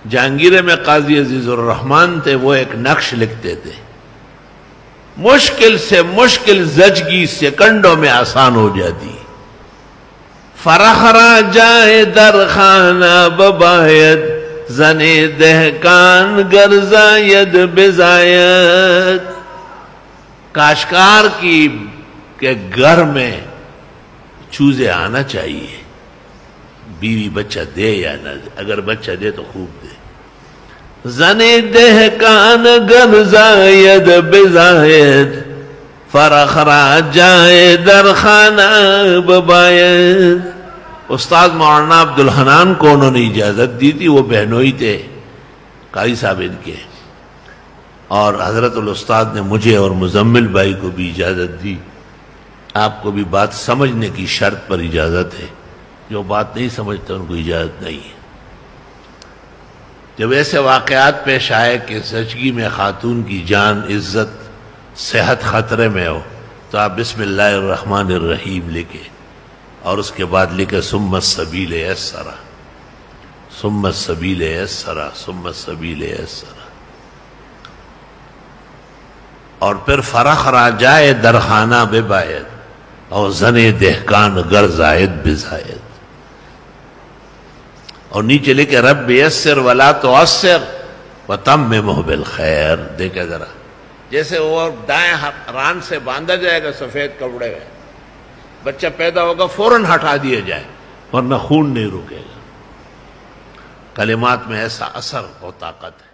جہانگیرے میں قاضی عزیز الرحمان تھے، وہ ایک نقش لکھتے تھے، مشکل سے مشکل زچگی سیکنڈوں میں آسان ہو جاتی. فرخرا جائے در خانہ بباید، زنے دہکان گر زاید بزاید. کاشکار کی کہ گھر میں چوزے آنا چاہیے، بیوی بچہ دے یا نہ دے، اگر بچہ دے تو خوب دے. زنے دہکان گر زاید بزاید، فرخرا جائے در خانہ بباید. استاد مولانا عبدالحنان کو انہوں نے اجازت دی تھی، وہ بہنوئی تھے قاری صاحب ان کے، اور حضرت الاستاد نے مجھے اور مزمل بھائی کو بھی اجازت دی. آپ کو بھی بات سمجھنے کی شرط پر اجازت ہے، جو بات نہیں سمجھتے ان کو اجازت نہیں ہے. جب ایسے واقعات پیش آئے کہ زچگی میں خاتون کی جان، عزت، صحت خطرے میں ہو، تو آپ بسم اللہ الرحمن الرحیم لکھے، اور اس کے بعد لکھے ثم السبیل یسرا، ثم السبیل یسرا، ثم السبیل یسرا. اور پھر فرخرا جائے در خانہ بباید، اور زنے دہکان گر زائد بزاید. اور نیچے لکھے رب یسر ولا تعسر وتممہ بالخیر. دیکھیں ذرا، جیسے وہ دائیں ران سے باندھا جائے گا سفید کپڑے میں، بچہ پیدا ہوگا فوراً ہٹا دیا جائے ورنہ خون نہیں رکے گا. کلمات میں ایسا اثر اور طاقت ہے.